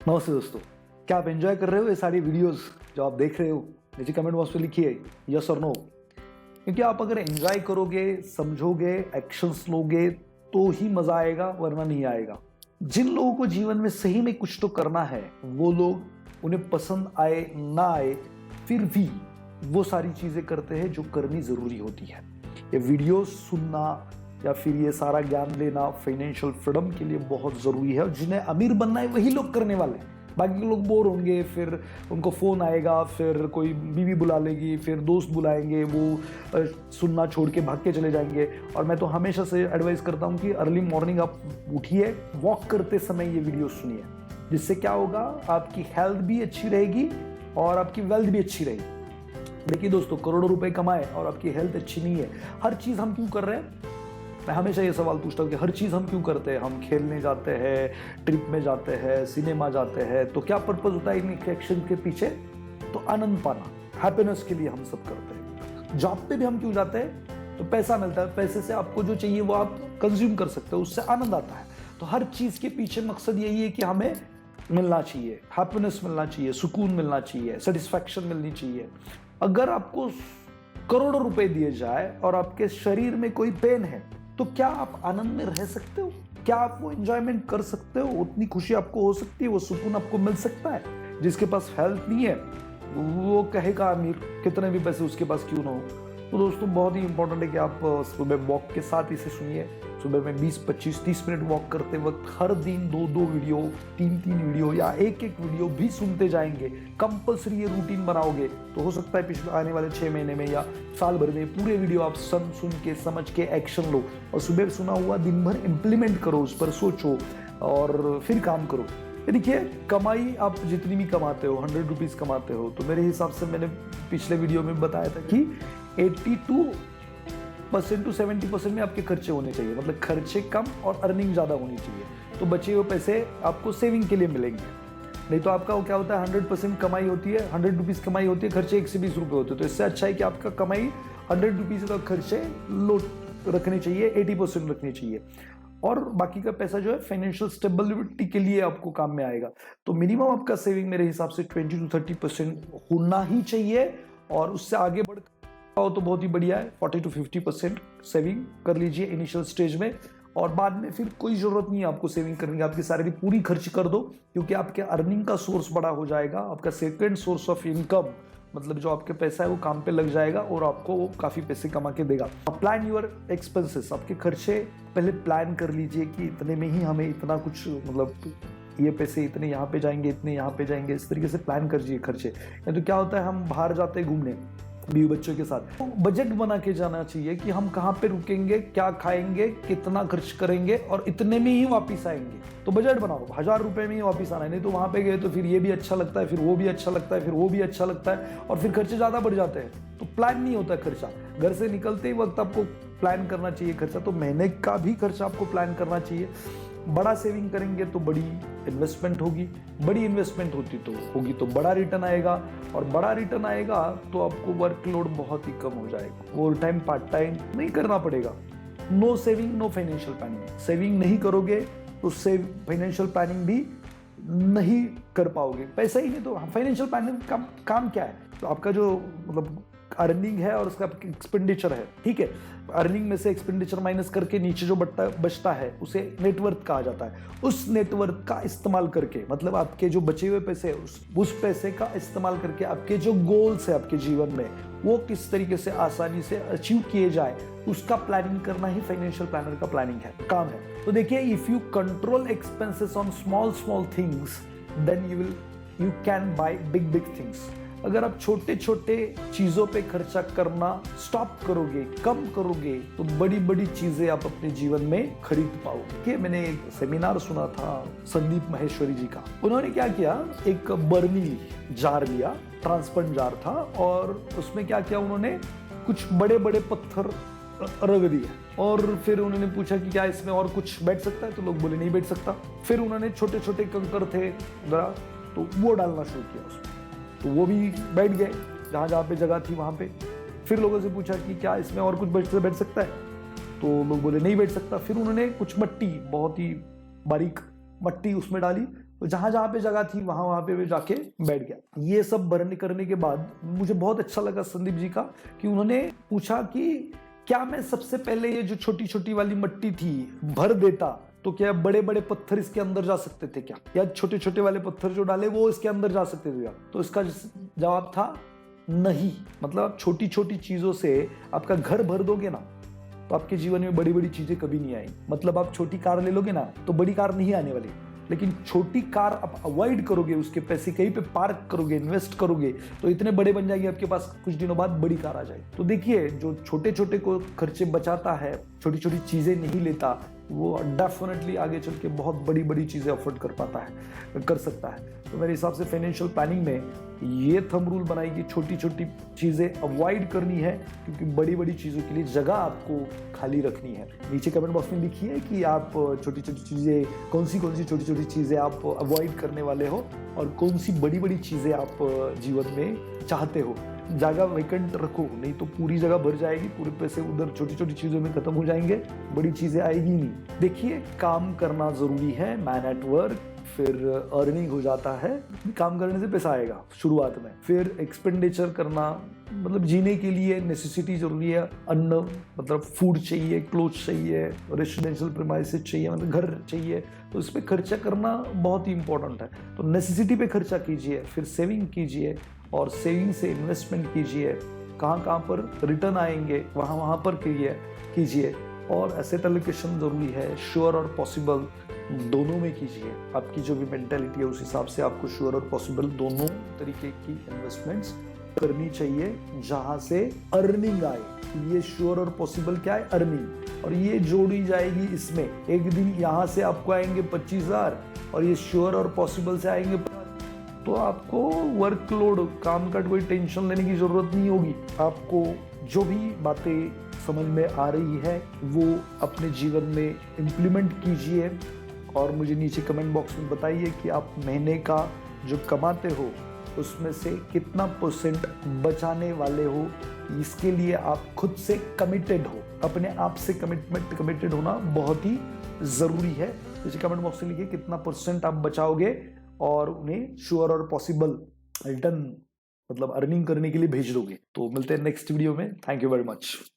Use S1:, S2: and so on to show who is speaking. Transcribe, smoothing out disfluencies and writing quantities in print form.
S1: नमस्ते दोस्तों, क्या आप एंजॉय कर रहे हो ये सारी वीडियोस जो आप देख रहे हो? नीचे कमेंट बॉक्स में लिखिए यस और नो। क्योंकि आप अगर एंजॉय करोगे, समझोगे, एक्शंस लोगे तो ही मजा आएगा, वरना नहीं आएगा। जिन लोगों को जीवन में सही में कुछ तो करना है, वो लोग उन्हें पसंद आए ना आए फिर भी वो सारी चीजें करते हैं जो करनी जरूरी होती है। ये वीडियो सुनना या फिर ये सारा ज्ञान लेना फाइनेंशियल फ्रीडम के लिए बहुत जरूरी है। और जिन्हें अमीर बनना है वही लोग करने वाले हैं। बाकी के लोग बोर होंगे, फिर उनको फोन आएगा, फिर कोई बीवी बुला लेगी, फिर दोस्त बुलाएंगे, वो सुनना छोड़ के भाग के चले जाएंगे। और मैं तो हमेशा से एडवाइस करता हूँ कि अर्ली मॉर्निंग आप उठिए, वॉक करते समय ये वीडियो सुनिए। जिससे क्या होगा, आपकी हेल्थ भी अच्छी रहेगी और आपकी वेल्थ भी अच्छी रहेगी। देखिए दोस्तों, करोड़ों रुपए कमाए और आपकी हेल्थ अच्छी नहीं है, हर चीज हम क्यों कर रहे हैं? मैं हमेशा ये सवाल पूछता हूँ कि हर चीज़ हम क्यों करते हैं? हम खेलने जाते हैं, ट्रिप में जाते हैं, सिनेमा जाते हैं, तो क्या पर्पज होता है इन एक्शन के पीछे? तो आनंद पाना, हैप्पीनेस के लिए हम सब करते हैं। जॉब पे भी हम क्यों जाते हैं? तो पैसा मिलता है, पैसे से आपको जो चाहिए वो आप कंज्यूम कर सकते हो, उससे आनंद आता है। तो हर चीज़ के पीछे मकसद यही है कि हमें मिलना चाहिए, हैप्पीनेस मिलना चाहिए, सुकून मिलना चाहिए, सेटिस्फैक्शन मिलनी चाहिए। अगर आपको करोड़ों रुपए दिए जाए और आपके शरीर में कोई पेन है, तो क्या आप आनंद में रह सकते हो? क्या आप वो एंजॉयमेंट कर सकते हो? उतनी खुशी आपको हो सकती है, वो सुकून आपको मिल सकता है? जिसके पास हेल्थ नहीं है वो कहेगा अमीर, कितने भी पैसे उसके पास क्यों ना हो। तो दोस्तों, बहुत ही इंपॉर्टेंट है कि आप सुबह वॉक के साथ इसे सुनिए। सुबह में 20, 25, 30 मिनट वॉक करते वक्त हर दिन 2-2 वीडियो, 3-3 वीडियो या एक वीडियो भी सुनते जाएंगे। कंपल्सरी ये रूटीन बनाओगे तो हो सकता है पिछले आने वाले 6 महीने में या साल भर में पूरे वीडियो आप सुन के, समझ के एक्शन लो। और सुबह सुना हुआ दिन भर इंप्लीमेंट करो, उस पर सोचो और फिर काम करो। देखिए, कमाई आप जितनी भी कमाते हो, 100 रुपीज़ कमाते हो, तो मेरे हिसाब से मैंने पिछले वीडियो में बताया था कि 82% to 70% में आपके खर्चे होने चाहिए। मतलब खर्चे कम और अर्निंग ज़्यादा होनी चाहिए। तो बचे हुए पैसे आपको सेविंग के लिए मिलेंगे। नहीं तो आपका क्या होता है, 100% कमाई होती है, 100 रुपीज़ कमाई होती है, खर्चे 1 से 20 रुपये होते हैं। तो इससे अच्छा है कि आपका कमाई 100 रुपीज़ का खर्चे लो रखने चाहिए, 80% रखनी चाहिए। और बाकी का पैसा जो है फाइनेंशियल स्टेबिलिटी के लिए आपको काम में आएगा। तो मिनिमम आपका सेविंग मेरे हिसाब से 20 to 30% होना ही चाहिए। और उससे आगे बढ़ हो तो बहुत ही बढ़िया है, 40 to 50% सेविंग कर लीजिए इनिशियल स्टेज में। और बाद में फिर कोई जरूरत नहीं है आपको सेविंग करने की, आपकी सैलरी पूरी खर्च कर दो, क्योंकि आपके अर्निंग का सोर्स बड़ा हो जाएगा। आपका सेकंड सोर्स ऑफ इनकम, मतलब जो आपके पैसा है वो काम पे लग जाएगा और आपको वो काफी पैसे कमा के देगा। प्लान योर एक्सपेंसेस, आपके खर्चे पहले प्लान कर लीजिए कि इतने में ही हमें इतना कुछ, मतलब ये पैसे इतने यहाँ पे जाएंगे, इतने यहाँ पे जाएंगे, इस तरीके से प्लान कर लीजिए खर्चे। या तो क्या होता है, हम बाहर जाते हैं घूमने बीवी बच्चों के साथ, तो बजट बना के जाना चाहिए कि हम कहाँ पे रुकेंगे, क्या खाएंगे, कितना खर्च करेंगे और इतने में ही वापस आएंगे। तो बजट बनाओ, 1000 रुपए में ही वापस आना है। नहीं तो वहां पे गए तो फिर ये भी अच्छा लगता है, फिर वो भी अच्छा लगता है, फिर वो भी अच्छा लगता है और फिर खर्चे ज्यादा बढ़ जाते हैं। तो प्लान नहीं होता खर्चा। घर से निकलते ही वक्त आपको प्लान करना चाहिए खर्चा। तो महीने का भी खर्चा आपको प्लान करना चाहिए। बड़ा सेविंग करेंगे तो बड़ी इन्वेस्टमेंट होगी, बड़ी इन्वेस्टमेंट होगी तो बड़ा रिटर्न आएगा, और बड़ा रिटर्न आएगा तो आपको वर्कलोड बहुत ही कम हो जाएगा। ओवर टाइम, पार्ट टाइम नहीं करना पड़ेगा। No saving no financial planning. Saving नहीं करोगे तो फाइनेंशियल प्लानिंग भी नहीं कर पाओगे। पैसा ही नहीं तो फाइनेंशियल प्लानिंग का काम क्या है? तो आपका जो मतलब अर्निंग है और उसका एक्सपेंडिचर है, ठीक है। अर्निंग में से एक्सपेंडिचर माइनस करके नीचे जो बचता है उसे नेटवर्थ कहा जाता है। उस नेटवर्थ का इस्तेमाल करके, मतलब आपके जो बचे हुए पैसे, उस पैसे का इस्तेमाल करके आपके जो गोल्स है आपके जीवन में, वो किस तरीके से आसानी से अचीव किए जाए, उसका प्लानिंग करना ही फाइनेंशियल प्लानर का प्लानिंग है, काम है। तो देखिए, if you control expenses on small things, then you can buy big things. अगर आप छोटे छोटे चीजों पे खर्चा करना स्टॉप करोगे, कम करोगे, तो बड़ी बड़ी चीजें आप अपने जीवन में खरीद पाओगे। कि मैंने एक सेमिनार सुना था संदीप माहेश्वरी जी का। उन्होंने क्या किया, एक बर्नी जार लिया, ट्रांसपेरेंट जार था, और उसमें क्या किया, उन्होंने कुछ बड़े बड़े पत्थर रख दिए। और फिर उन्होंने पूछा कि क्या इसमें और कुछ बैठ सकता है? तो लोग बोले नहीं बैठ सकता। फिर उन्होंने छोटे छोटे कंकर थे जरा, तो वो डालना शुरू किया उसमें, तो वो भी बैठ गए जहाँ जहाँ पे जगह थी वहाँ पे। फिर लोगों से पूछा कि क्या इसमें और कुछ बैठ सकता है? तो लोग बोले नहीं बैठ सकता। फिर उन्होंने कुछ मट्टी, बहुत ही बारीक मट्टी उसमें डाली, तो जहां जहां पे जगह थी वहां वहां पे मैं जाके बैठ गया। ये सब भरने करने के बाद मुझे बहुत अच्छा लगा संदीप जी का कि उन्होंने पूछा कि क्या मैं सबसे पहले ये जो छोटी छोटी वाली मट्टी थी भर देता तो क्या बड़े बड़े पत्थर इसके अंदर जा सकते थे क्या, या छोटे छोटे वाले पत्थर जो डाले वो इसके अंदर जा सकते थे क्या? तो इसका जवाब था नहीं। मतलब आप छोटी छोटी चीजों से आपका घर भर दोगे ना तो आपके जीवन में बड़ी बड़ी चीजें कभी नहीं आएंगी। मतलब आप छोटी कार ले लोगे ना तो बड़ी कार नहीं आने वाली, लेकिन छोटी कार आप अवॉइड करोगे, उसके पैसे कहीं पे पार्क करोगे, इन्वेस्ट करोगे तो इतने बड़े बन जाएंगे आपके पास, कुछ दिनों बाद बड़ी कार आ जाएगी। तो देखिए जो छोटे छोटे को खर्चे बचाता है, छोटी छोटी चीजें नहीं लेता, वो डेफिनेटली आगे चल के बहुत बड़ी बड़ी चीजें अफोर्ड कर सकता है। तो मेरे हिसाब से फाइनेंशियल प्लानिंग में ये थंब रूल बनाई कि छोटी छोटी चीजें अवॉइड करनी है, क्योंकि बड़ी बड़ी चीजों के लिए जगह आपको खाली रखनी है। नीचे कमेंट बॉक्स में लिखिए कि आप छोटी छोटी चीजें कौन सी छोटी छोटी चीजें आप अवॉइड करने वाले हो और कौन सी बड़ी बड़ी चीजें आप जीवन में चाहते हो। जगह वेकेंट रखो, नहीं तो पूरी जगह भर जाएगी, पूरे पैसे उधर छोटी छोटी चीजों में खत्म हो जाएंगे, बड़ी चीजें आएगी नहीं। देखिए काम करना जरूरी है, मैन एट वर्क, फिर अर्निंग हो जाता है, काम करने से पैसा आएगा शुरुआत में। फिर एक्सपेंडिचर करना, मतलब जीने के लिए नेसेसिटी जरूरी है, अन्न मतलब फूड चाहिए, क्लोथ चाहिए, रेसिडेंशियल प्रीमाइसेस चाहिए, मतलब घर चाहिए, तो इस पर खर्चा करना बहुत ही इंपॉर्टेंट है। तो नेसेसिटी पे खर्चा कीजिए, फिर सेविंग कीजिए और सेविंग से इन्वेस्टमेंट कीजिए, कहाँ पर रिटर्न आएंगे वहाँ पर कीजिए। और एसेट एलोकेशन जरूरी है, श्योर और पॉसिबल दोनों में कीजिए। आपकी जो भी मेंटालिटी है उस हिसाब से आपको श्योर और पॉसिबल दोनों तरीके की इन्वेस्टमेंट्स करनी चाहिए जहां से अर्निंग आए। ये श्योर और पॉसिबल क्या है? अर्निंग, और ये जोड़ी जाएगी इसमें। एक दिन यहां से आपको आएंगे 25,000 और ये श्योर और पॉसिबल से आएंगे, तो आपको वर्कलोड, काम का कोई टेंशन लेने की जरूरत नहीं होगी। आपको जो भी बातें समझ में आ रही है वो अपने जीवन में इम्प्लीमेंट कीजिए और मुझे नीचे कमेंट बॉक्स में बताइए कि आप महीने का जो कमाते हो उसमें से कितना % बचाने वाले हो। इसके लिए आप खुद से कमिटेड हो, अपने आप से कमिटेड होना बहुत ही ज़रूरी है। नीचे कमेंट बॉक्स में लिखिए कितना % आप बचाओगे और उन्हें श्योर और पॉसिबल रिटर्न मतलब अर्निंग करने के लिए भेज दोगे। तो मिलते हैं नेक्स्ट वीडियो में। Thank you very much.